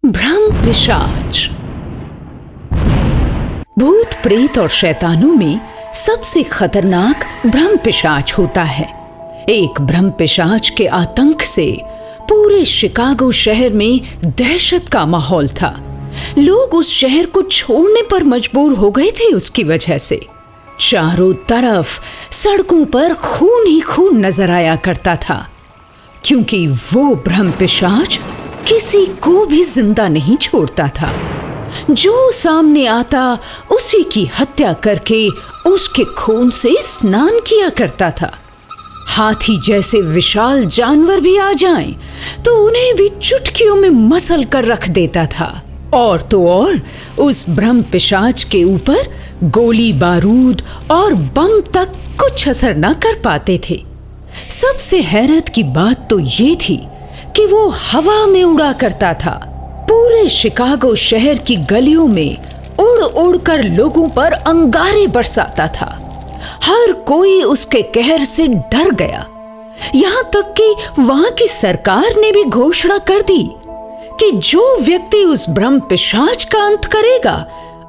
ब्रह्म पिशाच। भूत प्रेत और शैतानों में सबसे खतरनाक ब्रह्म पिशाच होता है। एक ब्रह्म पिशाच के आतंक से पूरे शिकागो शहर में दहशत का माहौल था। लोग उस शहर को छोड़ने पर मजबूर हो गए थे उसकी वजह से। चारों तरफ सड़कों पर खून ही खून नजर आया करता था, क्योंकि वो ब्रह्म पिशाच किसी को भी जिंदा नहीं छोड़ता था। जो सामने आता उसी की हत्या करके उसके खून से स्नान किया करता था। हाथी जैसे विशाल जानवर भी आ जाएं, तो उन्हें भी चुटकियों में मसल कर रख देता था। और तो और उस ब्रह्म पिशाच के ऊपर गोली बारूद और बम तक कुछ असर न कर पाते थे। सबसे हैरत की बात तो ये थी कि वो हवा में उड़ा करता था। पूरे शिकागो शहर की गलियों में उड़ उड़ कर लोगों पर अंगारे बरसाता था। हर कोई उसके कहर से डर गया। यहाँ तक कि वहां की सरकार ने भी घोषणा कर दी कि जो व्यक्ति उस ब्रह्म पिशाच का अंत करेगा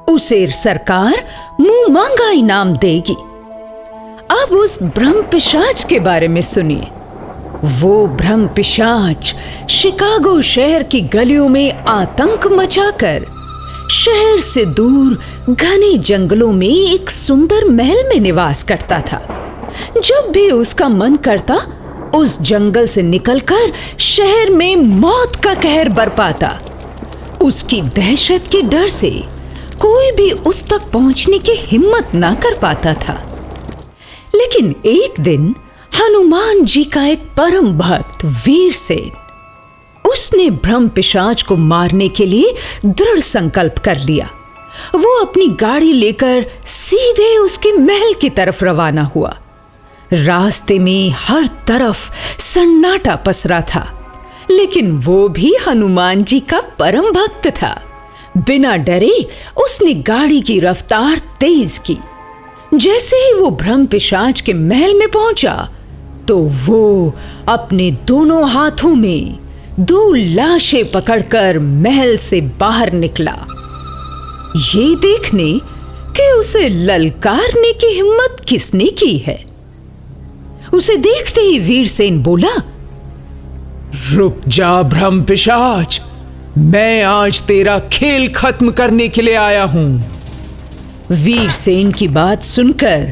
उसे सरकार मुंह मांगा इनाम देगी। अब उस ब्रह्म पिशाच के बारे में सुनिए। वो ब्रह्म पिशाच शिकागो शहर की गलियों में आतंक मचाकर शहर से दूर घने जंगलों में एक सुंदर महल में निवास करता था। जब भी उसका मन करता उस जंगल से निकलकर शहर में मौत का कहर बरपाता। उसकी दहशत के डर से कोई भी उस तक पहुंचने की हिम्मत ना कर पाता था। लेकिन एक दिन हनुमान जी का एक परम भक्त वीरसेन, उसने ब्रह्म पिशाच को मारने के लिए दृढ़ संकल्प कर लिया। वो अपनी गाड़ी लेकर सीधे उसके महल की तरफ रवाना हुआ। रास्ते में हर तरफ सन्नाटा पसरा था, लेकिन वो भी हनुमान जी का परम भक्त था। बिना डरे उसने गाड़ी की रफ्तार तेज की। जैसे ही वो ब्रह्म पिशाच के महल में पहुंचा तो वो अपने दोनों हाथों में 2 लाशें पकड़कर महल से बाहर निकला, ये देखने कि उसे ललकारने की हिम्मत किसने की है। उसे देखते ही वीरसेन बोला, रुक जा ब्रह्म पिशाच, मैं आज तेरा खेल खत्म करने के लिए आया हूं। वीरसेन की बात सुनकर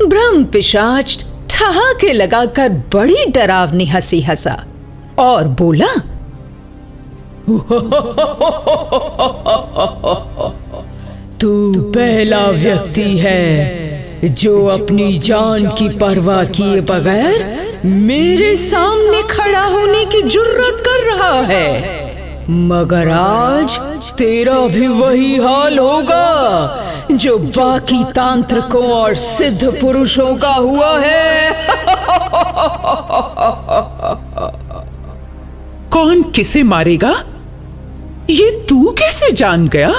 ब्रह्म पिशाच ठहाके लगाकर बड़ी डरावनी हंसी हंसा और बोला, तू पहला व्यक्ति है जो अपनी जान की परवाह किए बगैर मेरे सामने खड़ा होने की जुर्रत कर रहा है। मगर आज तेरा भी वही हाल होगा जो बाकी तांत्रिकों और सिद्ध पुरुषों का हुआ है। कौन किसे मारेगा ये तू कैसे जान गया?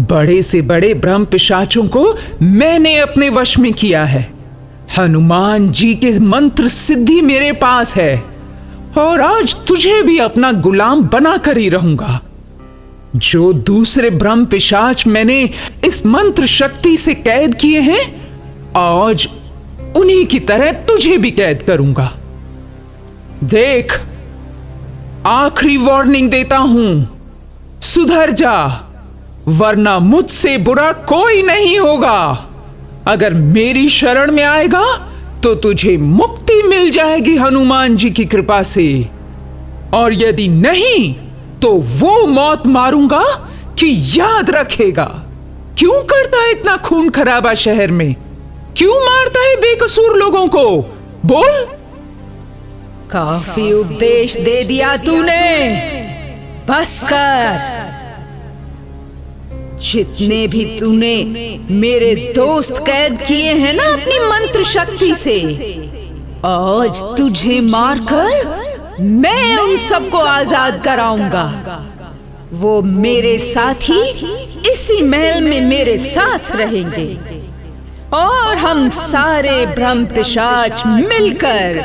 बड़े से बड़े ब्रह्म पिशाचों को मैंने अपने वश में किया है। हनुमान जी के मंत्र सिद्धि मेरे पास है और आज तुझे भी अपना गुलाम बनाकर ही रहूंगा। जो दूसरे ब्रह्म पिशाच मैंने इस मंत्र शक्ति से कैद किए हैं, आज उन्हीं की तरह तुझे भी कैद करूंगा। देख, आखिरी वार्निंग देता हूं, सुधर जा, वरना मुझसे बुरा कोई नहीं होगा। अगर मेरी शरण में आएगा तो तुझे मुक्ति मिल जाएगी हनुमान जी की कृपा से, और यदि नहीं तो वो मौत मारूंगा कि याद रखेगा। क्यों करता है इतना खून खराबा शहर में? क्यों मारता है बेकसूर लोगों को? बोल। काफी उपदेश दे दिया तूने, बस कर। जितने भी तूने मेरे दोस्त कैद किए हैं ना अपनी मंत्र शक्ति से, आज तुझे मारकर मैं उन सबको आजाद कराऊंगा। वो मेरे साथी इसी महल में मेरे साथ रहेंगे और हम सारे ब्रह्म पिशाच मिलकर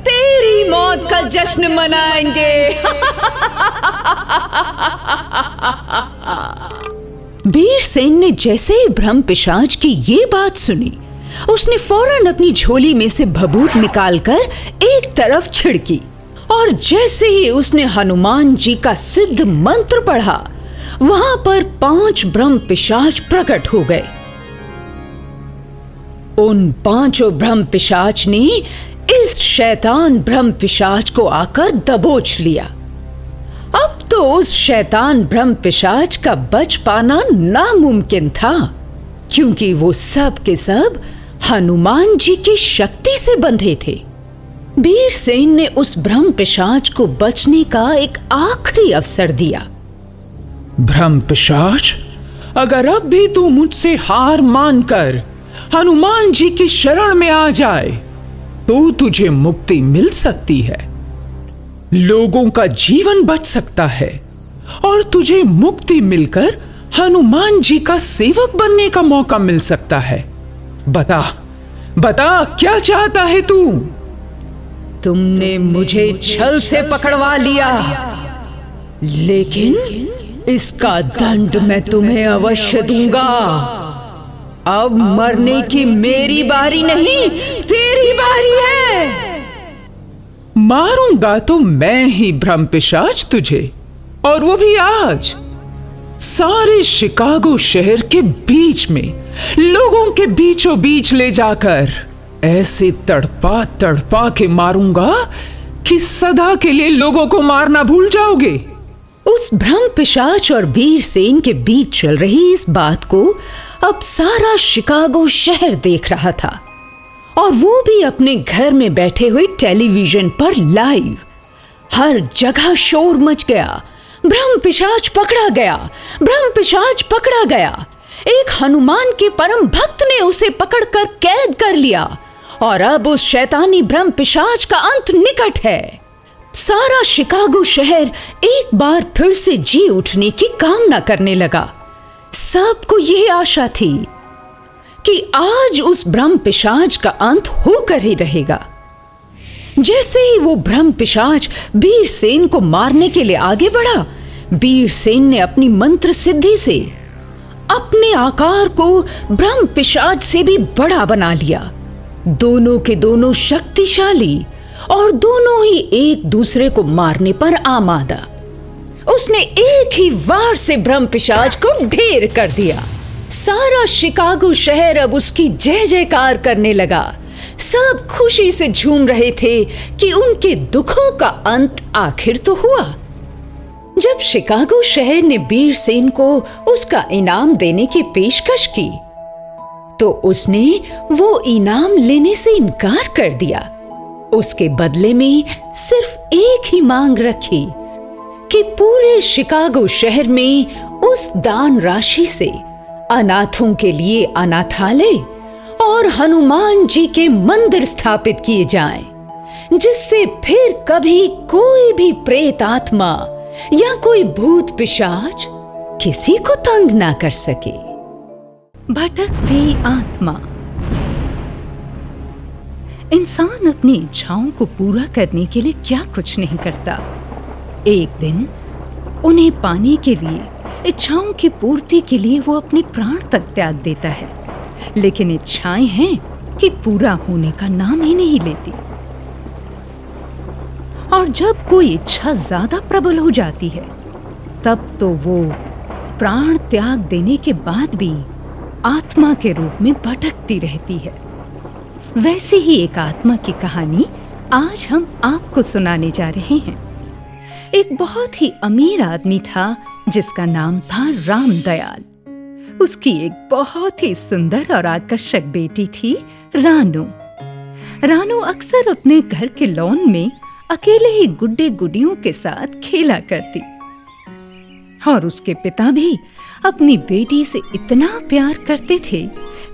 तेरी मौत का जश्न मनाएंगे। वीरसेन ने जैसे ही ब्रह्म पिशाच की ये बात सुनी, उसने फौरन अपनी झोली में से भभूत निकालकर एक तरफ छिड़की और जैसे ही उसने हनुमान जी का सिद्ध मंत्र पढ़ा, वहां पर 5 ब्रह्म पिशाच प्रकट हो गए। उन 5 ब्रह्म पिशाच ने इस शैतान ब्रह्म पिशाच को आकर दबोच लिया। अब तो उस शैतान ब्रह्म पिशाच का बच पाना नामुमकिन था, क्योंकि वो सब के सब हनुमान जी की शक्ति से बंधे थे। वीरसेन ने उस ब्रह्म पिशाच को बचने का एक आखिरी अवसर दिया। ब्रह्म पिशाच, अगर अब भी तू मुझसे हार मानकर हनुमान जी की शरण में आ जाए तो तुझे मुक्ति मिल सकती है, लोगों का जीवन बच सकता है और तुझे मुक्ति मिलकर हनुमान जी का सेवक बनने का मौका मिल सकता है। बता बता, क्या चाहता है तू? तुमने मुझे छल से पकड़वा लिया, लेकिन इसका दंड मैं तुम्हें अवश्य दूंगा। अब मरने की मेरी बारी नहीं, तेरी बारी है। मारूंगा तो मैं ही ब्रह्म पिशाच तुझे, और वो भी आज। सारे शिकागो शहर के बीच में, लोगों के बीचों बीच ले जाकर ऐसे तड़पा तड़पा के मारूंगा कि सदा के लिए लोगों को मारना भूल जाओगे। उस ब्रह्म पिशाच और वीरसेन के बीच चल रही इस बात को अब सारा शिकागो शहर देख रहा था, और वो भी अपने घर में बैठे हुए टेलीविजन पर लाइव। हर जगह शोर मच गया, ब्रह्म पिशाच पकड़ा गया, ब्रह्म पिशाच पकड़ा गया। एक हनुमान के परम भक्त ने उसे पकड़कर कैद कर लिया, और अब उस शैतानी ब्रह्म पिशाच का अंत निकट है। सारा शिकागो शहर एक बार फिर से जी उठने की कामना करने लगा। सबको यह आशा थी कि आज उस ब्रह्म पिशाच का अंत होकर ही रहेगा। जैसे ही वो ब्रह्म पिशाच वीरसेन को मारने के लिए आगे बढ़ा, वीरसेन ने अपनी मंत्र सिद्धि से अपने आकार को ब्रह्म पिशाच से भी बड़ा बना लिया। दोनों के दोनों शक्तिशाली और दोनों ही एक दूसरे को मारने पर आमादा। उसने एक ही वार से ब्रह्म पिशाच को ढेर कर दिया। सारा शिकागो शहर अब उसकी जय जयकार करने लगा। सब खुशी से झूम रहे थे कि उनके दुखों का अंत आखिर तो हुआ। जब शिकागो शहर ने वीरसेन को उसका इनाम देने की पेशकश की, तो उसने वो इनाम लेने से इनकार कर दिया। उसके बदले में सिर्फ एक ही मांग रखी कि पूरे शिकागो शहर में उस दान राशि से अनाथों के लिए अनाथालय और हनुमान जी के मंदिर स्थापित किए जाएं, जिससे फिर कभी कोई भी प्रेत आत्मा या कोई भूत पिशाच किसी को तंग ना कर सके। भटकती आत्मा। इंसान अपनी इच्छाओं को पूरा करने के लिए क्या कुछ नहीं करता। एक दिन उन्हें पाने के लिए, इच्छाओं की पूर्ति के लिए वो अपने प्राण तक त्याग देता है, लेकिन इच्छाएं हैं कि पूरा होने का नाम ही नहीं लेती। और जब कोई इच्छा ज्यादा प्रबल हो जाती है, तब तो वो प्राण त्याग देने के बाद भी आत्मा के रूप में भटकती रहती है। वैसे ही एक आत्मा की कहानी आज हम आपको सुनाने जा रहे हैं। एक बहुत ही अमीर आदमी था जिसका नाम था रामदयाल। उसकी एक बहुत ही सुंदर और आकर्षक बेटी थी रानू। रानू अक्सर अपने घर के लॉन में अकेले ही गुड्डे गुडियों के साथ खेला करती, और उसके पिता भी अपनी बेटी से इतना प्यार करते थे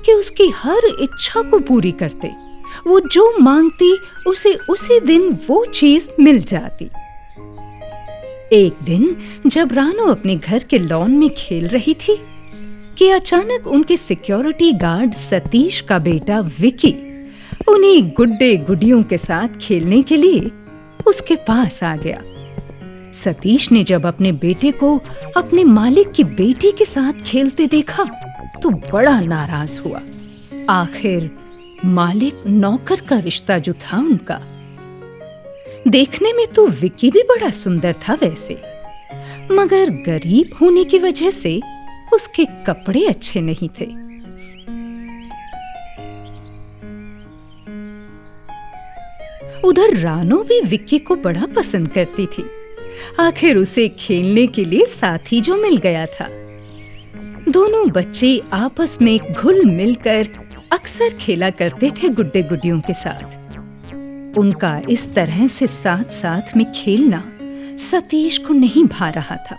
कि उसकी हर इच्छा को पूरी करते। वो जो मांगती उसे उसी दिन वो चीज मिल जाती। एक दिन जब रानू अपने घर के लॉन में खेल रही थी कि अचानक उनके सिक्योरिटी गार्ड सतीश का बेटा विकी उन्हीं गुड्डे गुडियों के साथ खेलने के लिए उसके पास आ गया। सतीश ने जब अपने बेटे को अपने मालिक की बेटी के साथ खेलते देखा तो बड़ा नाराज हुआ। आखिर मालिक नौकर का रिश्ता जो था उनका। देखने में तो विक्की भी बड़ा सुंदर था वैसे, मगर गरीब होने की वजह से उसके कपड़े अच्छे नहीं थे। उधर रानो भी विक्की को बड़ा पसंद करती थी। आखिर उसे खेलने के लिए साथी जो मिल गया था। दोनों बच्चे आपस में घुल मिलकर अक्सर खेला करते थे गुड्डे गुड्डियों के साथ। उनका इस तरह से साथ साथ में खेलना सतीश को नहीं भा रहा था।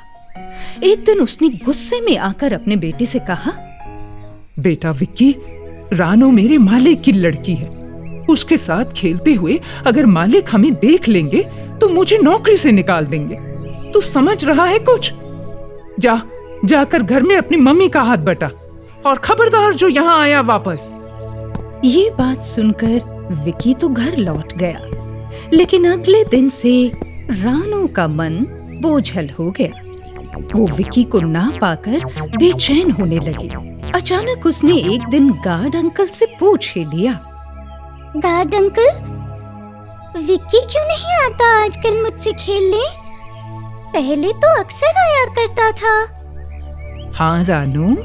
एक दिन उसने गुस्से में आकर अपने बेटे से कहा, बेटा विक्की, रानो मेरे मालिक की लड़की है। उसके साथ खेलते हुए अगर मालिक हमें देख लेंगे तो मुझे नौकरी से निकाल देंगे। तू समझ रहा है कुछ? जाकर घर में अपनी मम्मी का हाथ बटा और खबरदार जो यहाँ आया वापस। ये बात सुनकर विक्की तो घर लौट गया, लेकिन अगले दिन से रानो का मन बोझल हो गया। वो विक्की को ना पाकर बेचैन होने लगी। अचानक उसने एक दिन गार्ड अंकल से पूछ ही लिया, गार्ड अंकल, विक्की क्यों नहीं आता आजकल मुझसे खेलने? पहले तो अक्सर आया करता था। हाँ रानू,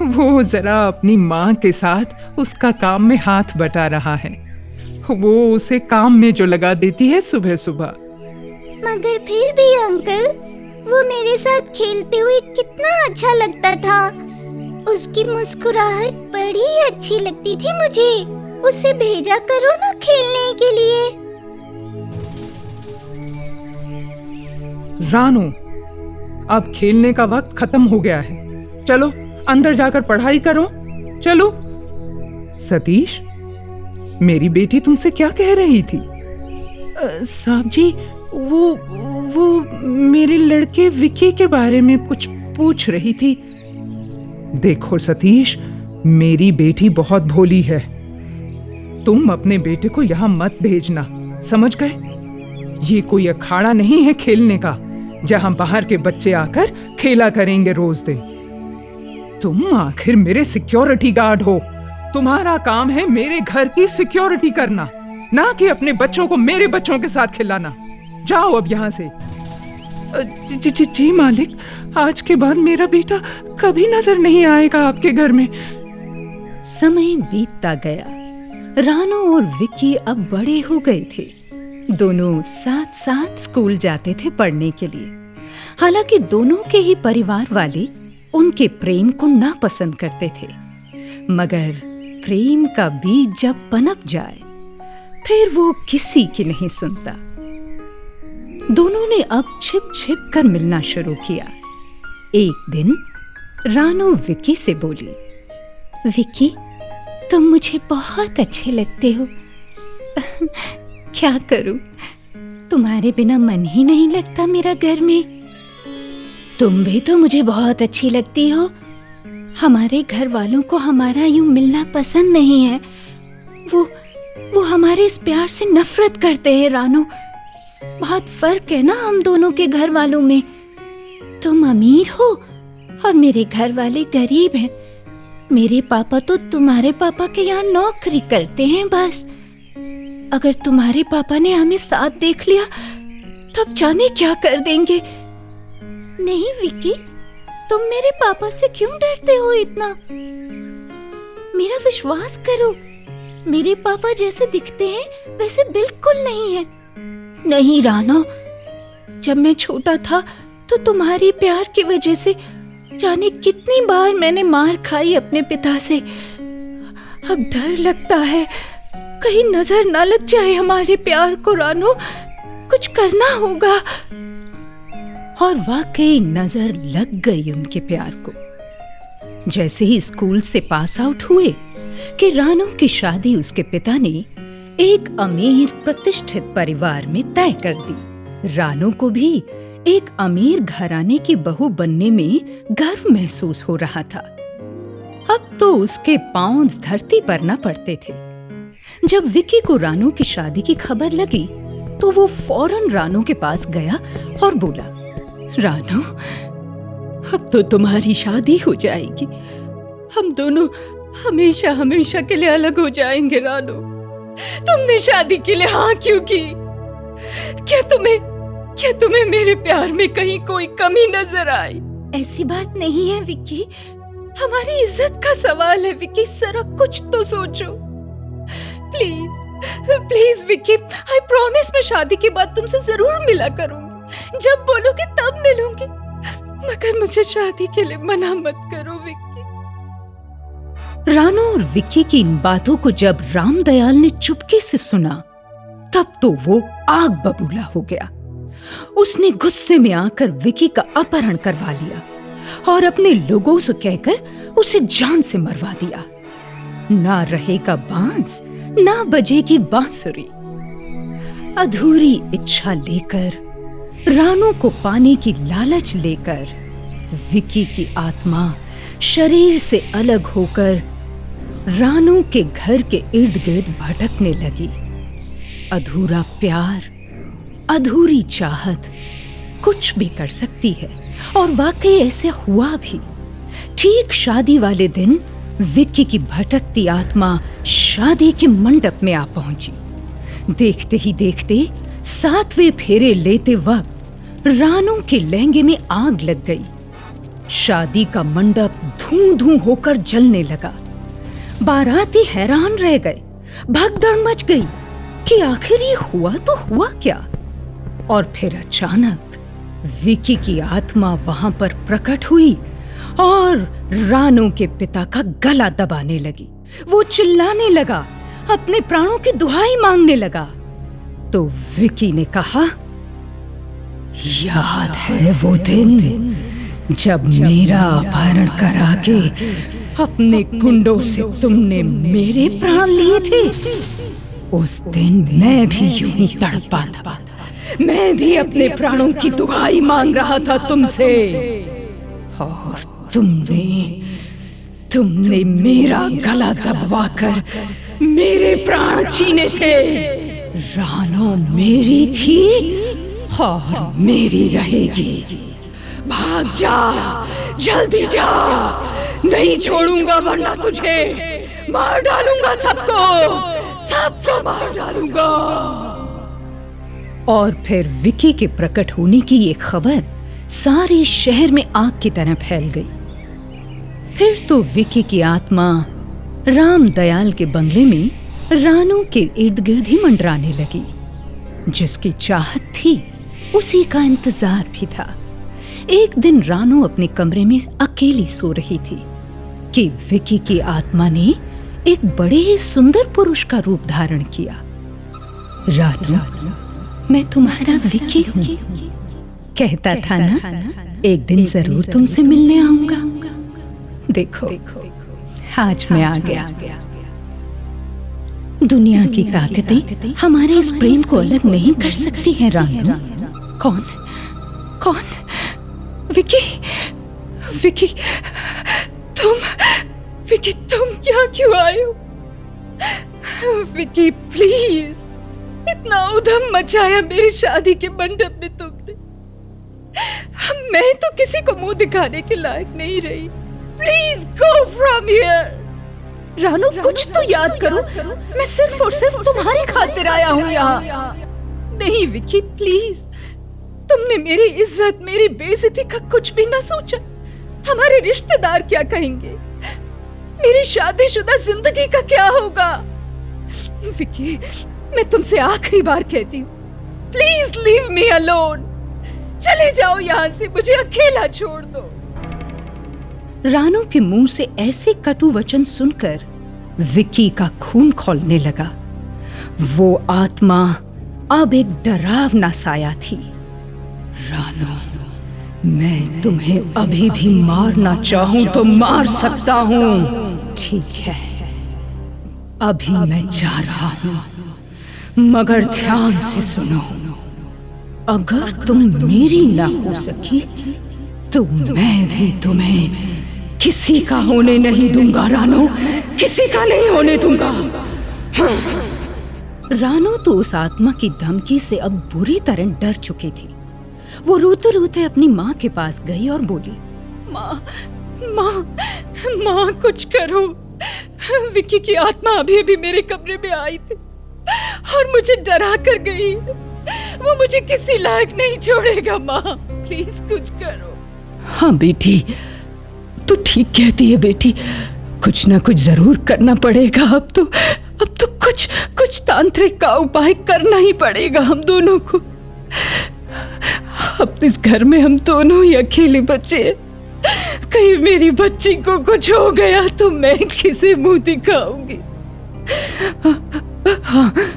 वो जरा अपनी माँ के साथ उसका काम में हाथ बटा रहा है। वो उसे काम में जो लगा देती है सुबह सुबह। मगर फिर भी अंकल, वो मेरे साथ खेलते हुए कितना अच्छा लगता था। उसकी मुस्कुराहट बड़ी अच्छी लगती थी मुझे। उसे भेजा करो ना खेलने के लिए। रानू, अब खेलने का वक्त खत्म हो गया है। चलो अंदर जाकर पढ़ाई करो। चलो। सतीश, मेरी बेटी तुमसे क्या कह रही थी? साहब जी, वो मेरे लड़के विक्की के बारे में कुछ पूछ रही थी। देखो सतीश, मेरी बेटी बहुत भोली है। तुम अपने बेटे को यहाँ मत भेजना, समझ गए? ये कोई अखाड़ा नहीं है खेलने का, जहां बाहर के बच्चे आकर खेला करेंगे रोज दिन। तुम आखिर मेरे सिक्योरिटी गार्ड हो। तुम्हारा काम है मेरे घर की सिक्योरिटी करना, ना कि अपने बच्चों को मेरे बच्चों के साथ खिलाना। जाओ अब यहाँ से। जी मालिक, आज के बाद मेरा बेटा कभी नजर नहीं आएगा आपके घर में। समय बीतता गया। रानो और विक्की अब बड़े हो गए थे। दोनों साथ साथ स्कूल जाते थे पढ़ने के लिए। हालांकि दोनों के ही परिवार वाले उनके प्रेम को नापसंद करते थे, मगर प्रेम का बीज जब पनप जाए फिर वो किसी की नहीं सुनता। दोनों ने अब छिप छिप कर मिलना शुरू किया। एक दिन रानो विक्की से बोली, विक्की, तुम मुझे बहुत अच्छे लगते हो। क्या करूं, तुम्हारे बिना मन ही नहीं लगता मेरा घर में। तुम भी तो मुझे बहुत अच्छी लगती हो। हमारे घर वालों को हमारा यूं मिलना पसंद नहीं है। वो हमारे इस प्यार से नफरत करते हैं रानो। बहुत फर्क है ना हम दोनों के घर वालों में। तुम अमीर हो और मेरे घर वाले गरीब हैं। मेरे पापा तो तुम्हारे पापा के यहाँ नौकरी करते हैं बस। अगर तुम्हारे पापा ने हमें साथ देख लिया तब जाने क्या कर देंगे। नहीं विक्की, तुम मेरे पापा से क्यों डरते हो इतना? मेरा विश्वास करो, मेरे पापा जैसे दिखते हैं वैसे बिल्कुल नहीं है। नहीं रानो, जब मैं छोटा था तो तुम्हारी प्यार की वजह से जाने कितनी बार मैंने मार खाई अपने पिता से। अब डर लगता है कहीं नजर ना लग जाए हमारे प्यार को रानो। कुछ करना होगा। और वाकई नजर लग गई उनके प्यार को। जैसे ही स्कूल से पास आउट हुए कि रानो की शादी उसके पिता ने एक अमीर प्रतिष्ठित परिवार में तय कर दी। रानो को भी एक अमीर घराने की बहू बनने में गर्व महसूस हो रहा था। अब तो उसके पांव धरती पर न पड़ते थे। जब विक्की को रानो की शादी की खबर लगी तो वो फौरन रानू के पास गया और बोला, रानू, अब तो तुम्हारी शादी हो जाएगी। हम दोनों हमेशा हमेशा के लिए अलग हो जाएंगे। रानू, तुमने शादी के लिए हाँ क्यों की? क्या तुम्हें मेरे प्यार में कहीं कोई कमी नजर आई? ऐसी बात नहीं है विक्की, हमारी इज्जत का सवाल है विक्की, जरा कुछ तो सोचो। प्लीज विक्की, आई प्रॉमिस मैं शादी के बाद तुमसे जरूर मिला करूंगी, जब बोलोगे तब मिलूंगी, मगर मुझे शादी के लिए मना मत करो विक्की। रानू और विक्की की इन बातों को जब रामदयाल ने चुपके से सुना, तब तो वो आग बबूला हो गया। उसने गुस्से में आकर विक्की का अपहरण करवा लिया और अपने लोगों से कहकर उसे जान से मरवा दिया। ना रहेगा बांस, ना बजेगी बांसुरी। अधूरी इच्छा लेकर, रानू को पाने की लालच लेकर, विक्की की आत्मा शरीर से अलग होकर रानू के घर के इर्द गिर्द भटकने लगी। अधूरा प्यार, अधूरी चाहत कुछ भी कर सकती है, और वाकई ऐसे हुआ भी। ठीक शादी वाले दिन विक्की की भटकती आत्मा शादी के मंडप में आ पहुंची। देखते ही देखते 7वें फेरे लेते वक्त रानू के लहंगे में आग लग गई। शादी का मंडप धूं धूं होकर जलने लगा। बाराती हैरान रह गए, भगदड़ मच गई कि आखिर ये हुआ तो हुआ क्या। और फिर अचानक विक्की की आत्मा वहां पर प्रकट हुई और रानू के पिता का गला दबाने लगी। वो चिल्लाने लगा, अपने प्राणों की दुहाई मांगने लगा। तो विक्की ने कहा, याद है वो दिन जब मेरा अपहरण करा के अपने गुंडों से तुमने मेरे प्राण लिए थे? उस दिन मैं भी यूं ही तड़पा था, मैं भी अपने प्राणों की दुहाई मांग रहा था तुमसे, और तुमने मेरा गला दबवाकर मेरे प्राण छीने थे। रानू मेरी थी और मेरी रहेगी। भाग जा, जल्दी जा, नहीं छोड़ूंगा, वरना तुझे मार डालूंगा, सबको मार डालूंगा। और फिर विक्की के प्रकट होने की ये खबर सारे शहर में आग की तरह फैल गई। फिर तो विक्की की आत्मा रामदयाल के बंगले में रानू के इर्द गिर्द ही मंडराने लगी। जिसकी चाहत थी उसी का इंतजार भी था। एक दिन रानू अपने कमरे में अकेली सो रही थी कि विक्की की आत्मा ने एक बड़े ही सुंदर पुरुष का रूप धारण किया। रानू, मैं तुम्हारा विक्की हूँ, कहता था ना एक दिन जरूर तुमसे मिलने आऊंगा। देखो आज मैं आ गया। दुनिया की ताकतें हमारे इस प्रेम को अलग नहीं कर सकती हैं रानू। कौन? विक्की, तुम यहाँ क्यों आए हो? विक्की प्लीज, इतना उधम मचाया मेरी शादी के मंडप में तुमने। मैं तो किसी को मुंह दिखाने के लायक नहीं रही। Please go from here. Ranu, कुछ तो याद करो, मैं सिर्फ और सिर्फ तुम्हारी खातिर आया हूँ यहाँ। नहीं विक्की प्लीज, तुमने मेरी इज्जत, मेरी बेइज्जती का कुछ भी ना सोचा। हमारे रिश्तेदार क्या कहेंगे? मेरी शादीशुदा जिंदगी का क्या होगा? विक्की, मैं तुमसे आखिरी बार कहती हूँ, प्लीज लीव मी अलोन। चले जाओ यहाँ से, मुझे अकेला छोड़ दो। रानू के मुंह से ऐसे कटु वचन सुनकर विक्की का खून खौलने लगा। वो आत्मा अब एक डरावना साया थी। रानू, मैं तुम्हें अभी भी मारना चाहूं तो मार सकता हूं। ठीक है, अभी मैं जा रहा हूं, मगर ध्यान से सुनो। अगर तुम मेरी ना हो सकी तो मैं भी तुम्हें किसी का होने नहीं दूंगा। रानू, किसी का नहीं होने दूंगा। रानो तो उस आत्मा की धमकी से अब बुरी तरह डर चुकी थी। वो रोते रोते अपनी माँ के पास गई और बोली, माँ माँ माँ कुछ करो। विक्की की आत्मा अभी अभी मेरे कमरे में आई थी और मुझे डरा कर गई। वो मुझे किसी लायक नहीं छोड़ेगा। माँ प्लीज कुछ करो। हाँ बेटी, तू ठीक कहती है बेटी, कुछ ना कुछ जरूर करना पड़ेगा। अब तो कुछ तांत्रिक का उपाय करना ही पड़ेगा हम दोनों को। अब इस घर में हम दोनों ही अकेले बचे। कहीं मेरी बच्ची को कुछ हो गया तो मैं किसे मुंह दिखाऊंगी।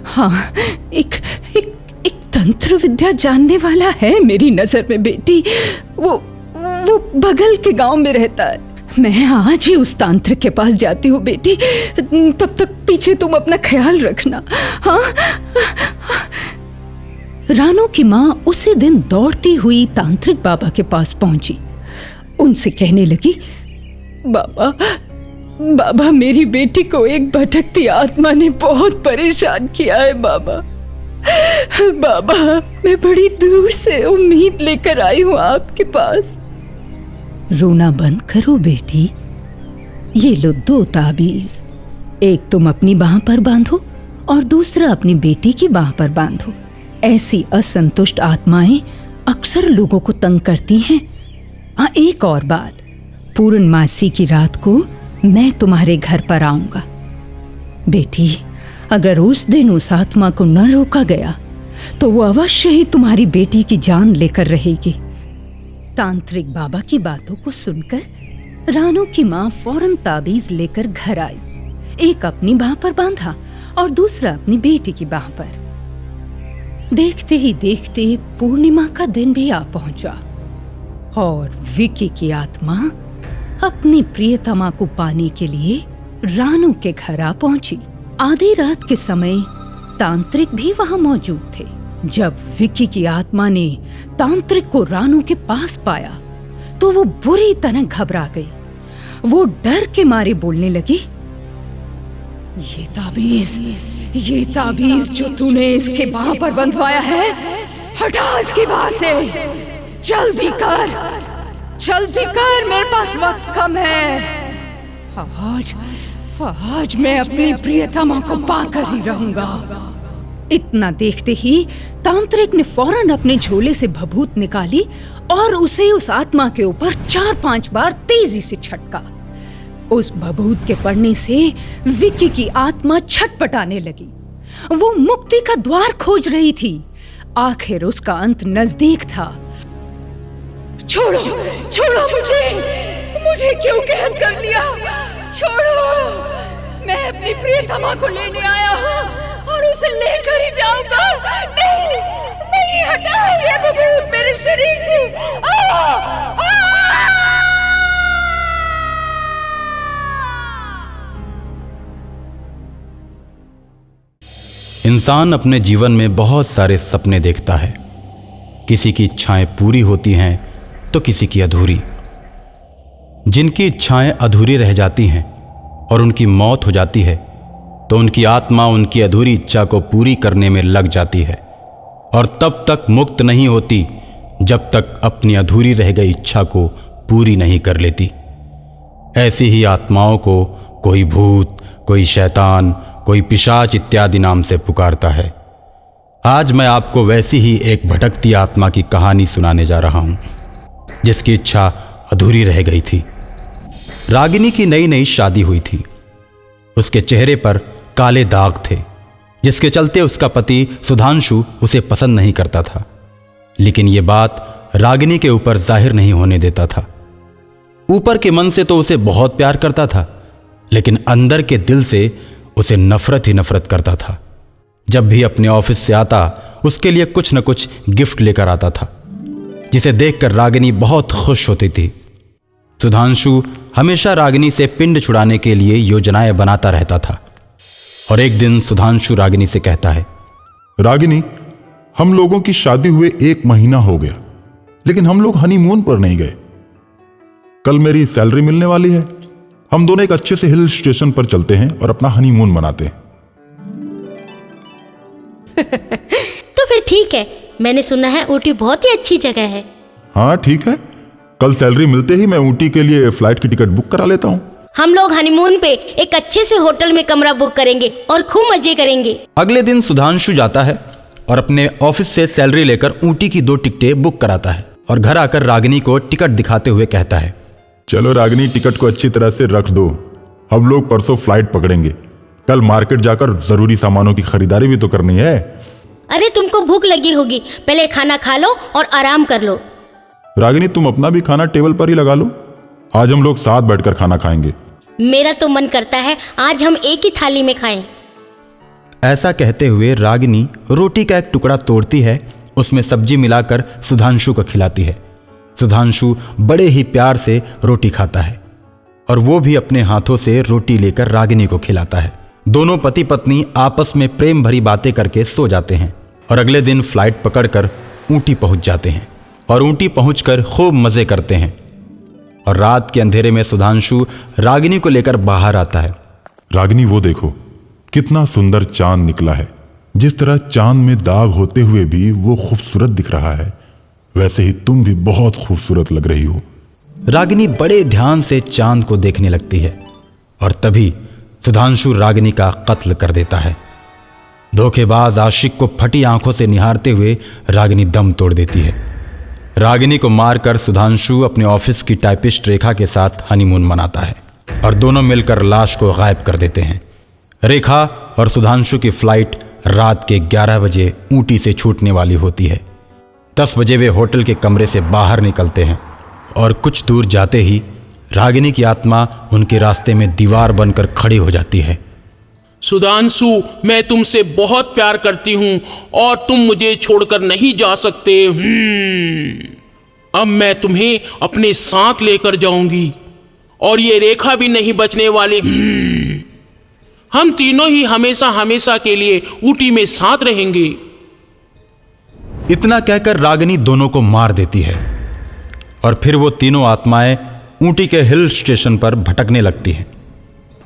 हाँ, एक तंत्र विद्या जानने वाला है मेरी नजर में बेटी। वो बगल के गांव में रहता है। मैं आज ही उस तांत्रिक के पास जाती हूँ बेटी। तब तक पीछे तुम अपना ख्याल रखना। हाँ। रानो की माँ उसी दिन दौड़ती हुई तांत्रिक बाबा के पास पहुंची। उनसे कहने लगी, बाबा मेरी बेटी को एक भटकती आत्मा ने बहुत परेशान किया है। बाबा मैं बड़ी दूर से उम्मीद लेकर आई हूँ आपके पास। रोना बंद करो बेटी। ये लो 2 ताबीज, एक तुम अपनी बाह पर बांधो और दूसरा अपनी बेटी की बाह पर बांधो। ऐसी असंतुष्ट आत्माएं अक्सर लोगों को तंग करती हैं। एक और बात, पूर्णमासी की रात को मैं तुम्हारे घर पर आऊंगा। बेटी, अगर उस दिन उस आत्मा को न रोका गया तो वो अवश्य ही तुम्हारी बेटी की जान लेकर रहेगी। तांत्रिक बाबा की बातों को सुनकर रानो की माँ फौरन ताबीज लेकर घर आई। एक अपनी बाह पर बांधा और दूसरा अपनी बेटी की बाह पर। देखते ही देखते पूर्णिमा का दिन भी आ पहुंचा और विक्की की आत्मा अपनी प्रियतमा को पाने के लिए रानो के घर आ पहुंची। आधी रात के समय तांत्रिक भी वहां मौजूद थे। जब विक्की की आत्मा ने तांत्रिक को रानो के पास पाया तो वो बुरी तरह घबरा गई। वो डर के मारे बोलने लगी, ये ताबीज जो तूने इसके बाह पर बंधवाया है, हटा इसकी बाह से। जल्दी कर, मेरे पास वक्त कम है। आज मैं अपनी प्रियतमा को पाकर ही रहूंगा। इतना देखते ही तांत्रिक ने फौरन अपने झोले से भभूत निकाली और उसे उस आत्मा के ऊपर 4-5 बार तेजी से छटका। उस भभूत के पड़ने से विक्की की आत्मा छटपटाने लगी। वो मुक्ति का द्वार खोज रही थी। आखिर उसका अंत नजदीक था। छोड़ो मुझे क्यों कैद कर लिया? छोड़ो, मैं अपनी प्रियतमा को लेने आया हूँ और उसे लेकर ही जाऊंगा। नहीं, हटाओ ये भभूत मेरे शरीर से। इंसान अपने जीवन में बहुत सारे सपने देखता है। किसी की इच्छाएं पूरी होती हैं तो किसी की अधूरी। जिनकी इच्छाएं अधूरी रह जाती हैं और उनकी मौत हो जाती है तो उनकी आत्मा उनकी अधूरी इच्छा को पूरी करने में लग जाती है और तब तक मुक्त नहीं होती जब तक अपनी अधूरी रह गई इच्छा को पूरी नहीं कर लेती। ऐसी ही आत्माओं को कोई भूत, कोई शैतान, कोई पिशाच इत्यादि नाम से पुकारता है। आज मैं आपको वैसी ही एक भटकती आत्मा की कहानी सुनाने जा रहा हूं, जिसकी इच्छा अधूरी रह गई थी। रागिनी की नई नई शादी हुई थी। उसके चेहरे पर काले दाग थे, जिसके चलते उसका पति सुधांशु उसे पसंद नहीं करता था। लेकिन यह बात रागिनी के ऊपर जाहिर नहीं होने देता था। ऊपर के मन से तो उसे बहुत प्यार करता था, लेकिन अंदर के दिल से उसे नफरत ही नफरत करता था। जब भी अपने ऑफिस से आता उसके लिए कुछ न कुछ गिफ्ट लेकर आता था, जिसे देखकर रागिनी बहुत खुश होती थी। सुधांशु हमेशा रागिनी से पिंड छुड़ाने के लिए योजनाएं बनाता रहता था। और एक दिन सुधांशु रागिनी से कहता है, रागिनी, हम लोगों की शादी हुए 1 महीना हो गया, लेकिन हम लोग हनीमून पर नहीं गए। कल मेरी सैलरी मिलने वाली है। हम दोनों एक अच्छे से हिल स्टेशन पर चलते हैं और अपना हनीमून मनाते हैं। तो फिर ठीक है, मैंने सुना है ऊटी बहुत ही अच्छी जगह है। हाँ ठीक है, कल सैलरी मिलते ही मैं ऊटी के लिए फ्लाइट की टिकट बुक करा लेता हूँ। हम लोग हनीमून पे एक अच्छे से होटल में कमरा बुक करेंगे और खूब मजे करेंगे। अगले दिन सुधांशु जाता है और अपने ऑफिस से सैलरी लेकर ऊटी की 2 टिकटें बुक कराता है और घर आकर रागिनी को टिकट दिखाते हुए कहता है, चलो रागिनी, टिकट को अच्छी तरह से रख दो, हम लोग परसों फ्लाइट पकड़ेंगे। कल मार्केट जाकर जरूरी सामानों की खरीदारी भी तो करनी है। अरे तुमको भूख लगी होगी, पहले खाना खा लो और आराम कर लो। रागिनी, तुम अपना भी खाना टेबल पर ही लगा लो, आज हम लोग साथ बैठकर खाना खाएंगे। मेरा तो मन करता है आज हम एक ही थाली में खाएं। ऐसा कहते हुए रागिनी रोटी का एक टुकड़ा तोड़ती है, उसमें सब्जी मिलाकर सुधांशु को खिलाती है। सुधांशु बड़े ही प्यार से रोटी खाता है और वो भी अपने हाथों से रोटी लेकर रागिनी को खिलाता है। दोनों पति पत्नी आपस में प्रेम भरी बातें करके सो जाते हैं और अगले दिन फ्लाइट पकड़कर ऊटी पहुंच जाते हैं और ऊटी पहुंचकर खूब मजे करते हैं। और रात के अंधेरे में सुधांशु रागिनी को लेकर बाहर आता है। रागिनी, वो देखो कितना सुंदर चांद निकला है। जिस तरह चांद में दाग होते हुए भी वो खूबसूरत दिख रहा है, वैसे ही तुम भी बहुत खूबसूरत लग रही हो। रागिनी बड़े ध्यान से चांद को देखने लगती है और तभी सुधांशु रागिनी का कत्ल कर देता है। धोखेबाज आशिक को फटी आंखों से निहारते हुए रागिनी दम तोड़ देती है। रागिनी को मारकर सुधांशु अपने ऑफिस की टाइपिस्ट रेखा के साथ हनीमून मनाता है और दोनों मिलकर लाश को गायब कर देते हैं। रेखा और सुधांशु की फ्लाइट रात के 11 बजे ऊटी से छूटने वाली होती है। 10 बजे वे होटल के कमरे से बाहर निकलते हैं और कुछ दूर जाते ही रागिनी की आत्मा उनके रास्ते में दीवार बनकर खड़ी हो जाती है। सुधांशु, मैं तुमसे बहुत प्यार करती हूँ और तुम मुझे छोड़कर नहीं जा सकते। अब मैं तुम्हें अपने साथ लेकर जाऊंगी और ये रेखा भी नहीं बचने वाली। हम तीनों ही हमेशा हमेशा के लिए ऊटी में साथ रहेंगे। इतना कहकर रागिनी दोनों को मार देती है और फिर वो तीनों आत्माएं ऊटी के हिल स्टेशन पर भटकने लगती हैं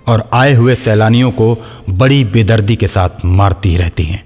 और आए हुए सैलानियों को बड़ी बेदर्दी के साथ मारती रहती हैं।